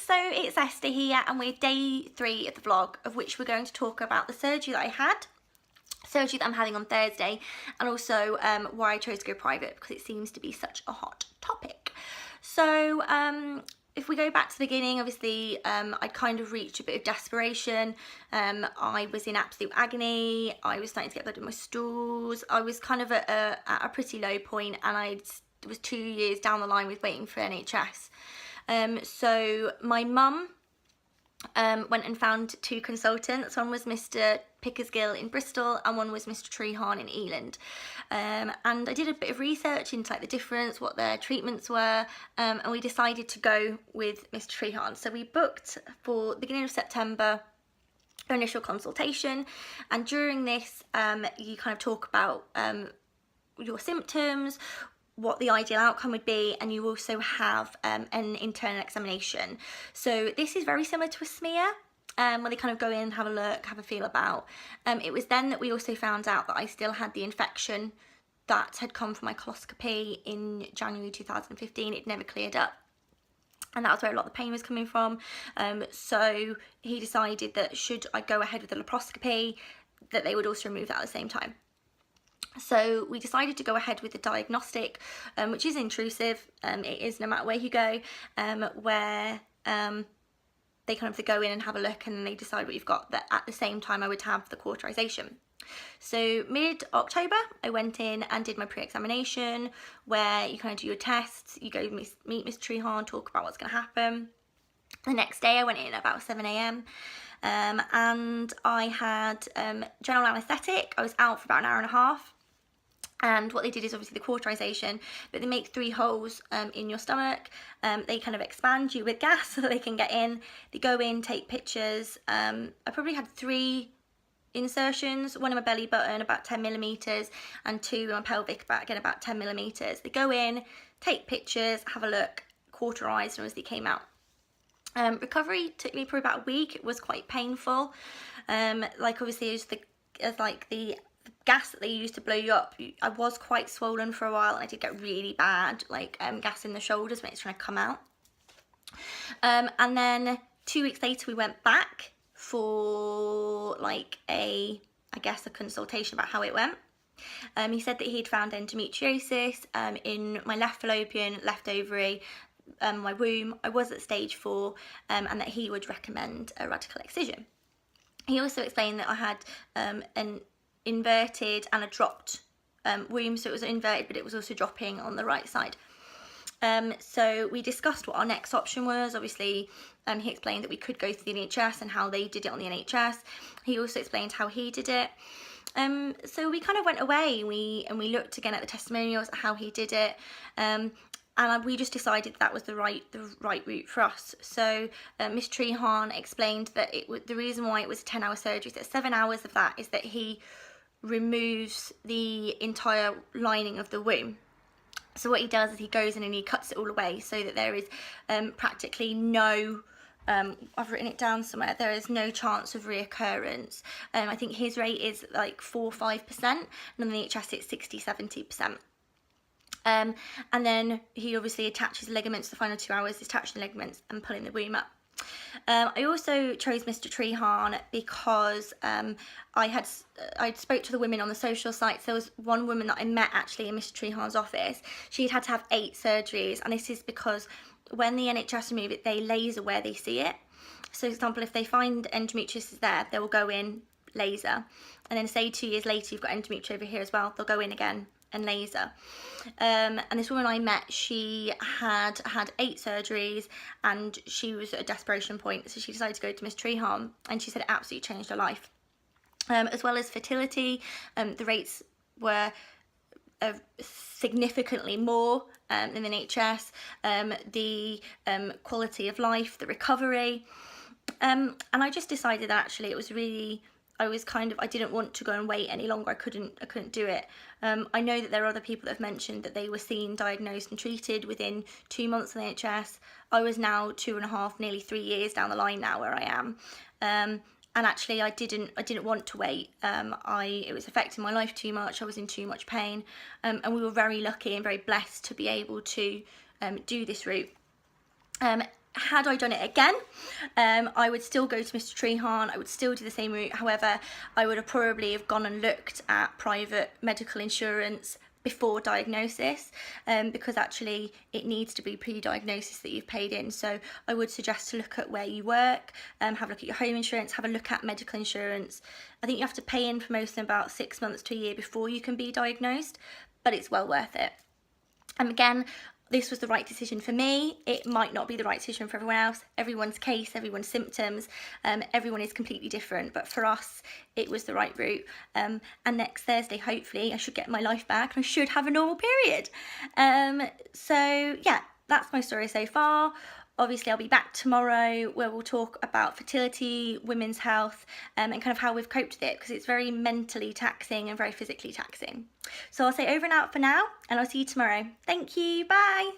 so it's Esther here, and we're day 3 of the vlog, of which we're going to talk about the surgery that I had, surgery that I'm having on Thursday, and also why I chose to go private, because it seems to be such a hot topic. So if we go back to the beginning, obviously I kind of reached a bit of desperation. I was in absolute agony. I was starting to get blood in my stools. I was kind of at a pretty low point, and I was 2 years down the line with waiting for NHS. So my mum went and found 2 consultants. One was Mr. Pickersgill in Bristol, and one was Mr. Trehan in Ealand. And I did a bit of research into like the difference, what their treatments were, and we decided to go with Mr. Trehan. So we booked for the beginning of September our initial consultation, and during this you kind of talk about your symptoms, what the ideal outcome would be, and you also have an internal examination. So this is very similar to a smear, where they kind of go in, have a look, have a feel about. It was then that we also found out that I still had the infection that had come from my coloscopy in January 2015. It never cleared up, and that was where a lot of the pain was coming from. So he decided that should I go ahead with the laparoscopy, that they would also remove that at the same time. So we decided to go ahead with the diagnostic, which is intrusive. It is no matter where you go, where they kind of go in and have a look, and then they decide what you've got. That at the same time I would have the cauterization. So mid-October I went in and did my pre-examination, where you kind of do your tests, you go meet Mr. Trehan, talk about what's going to happen. The next day I went in at about 7 AM. And I had general anaesthetic. I was out for about an hour and a half. And what they did is obviously the cauterization, but they make 3 holes in your stomach. They kind of expand you with gas so that they can get in. They go in, take pictures. I probably had 3 insertions, one in my belly button, about 10 millimeters, and 2 in my pelvic, again about 10 millimeters. They go in, take pictures, have a look, cauterize, and as they came out. Recovery took me probably about a week. It was quite painful. Like obviously it was the gas that they used to blow you up. I was quite swollen for a while, and I did get really bad like gas in the shoulders when it's trying to come out. And then 2 weeks later we went back for like I guess a consultation about how it went. He said that he'd found endometriosis in my left fallopian, left ovary, my womb. I was at stage 4, and that he would recommend a radical excision. He also explained that I had an inverted and a dropped womb, so it was inverted but it was also dropping on the right side. So we discussed what our next option was. Obviously he explained that we could go to the NHS and how they did it on the NHS. He also explained how he did it. So we kind of went away and we looked again at the testimonials, at how he did it, and we just decided that was the right route for us. So Miss Trehan explained that the reason why it was a 10-hour surgery, so 7 hours of that is that he removes the entire lining of the womb. So what he does is he goes in and he cuts it all away, so that there is practically no, I've written it down somewhere, there is no chance of reoccurrence. I think his rate is like 4 or 5%, and on the NHS it's 60-70%. And then he obviously attaches ligaments. The final 2 hours is attaching the ligaments and pulling the womb up. I also chose Mr. Trehan because I spoke to the women on the social sites. There was one woman that I met actually in Mr. Trehan's office. She'd had to have 8 surgeries, and this is because when the NHS remove it, they laser where they see it. So for example, if they find endometriosis there, they will go in, laser, and then say 2 years later you've got endometriosis over here as well, they'll go in again and laser. And this woman I met, she had 8 surgeries, and she was at a desperation point, so she decided to go to Miss Trehan, and she said it absolutely changed her life. As well as fertility, the rates were significantly more than the NHS, the quality of life, the recovery, and I just decided that actually it was really, I didn't want to go and wait any longer. I couldn't do it. I know that there are other people that have mentioned that they were seen, diagnosed and treated within 2 months of the NHS. I was now 2.5, nearly 3 years down the line now where I am. And actually I didn't want to wait. It was affecting my life too much. I was in too much pain. And we were very lucky and very blessed to be able to do this route. had I done it again, I would still go to Mr. Trehan, I would still do the same route. However, I would have probably have gone and looked at private medical insurance before diagnosis, because actually it needs to be pre-diagnosis that you've paid in. So I would suggest to look at where you work, have a look at your home insurance, have a look at medical insurance. I think you have to pay in for most of them about 6 months to a year before you can be diagnosed, but it's well worth it. Again, this was the right decision for me. It might not be the right decision for everyone else. Everyone's case, everyone's symptoms, everyone is completely different. But for us, it was the right route. And next Thursday, hopefully, I should get my life back and I should have a normal period. So yeah, that's my story so far. Obviously, I'll be back tomorrow where we'll talk about fertility, women's health, and kind of how we've coped with it, because it's very mentally taxing and very physically taxing. So I'll say over and out for now, and I'll see you tomorrow. Thank you. Bye.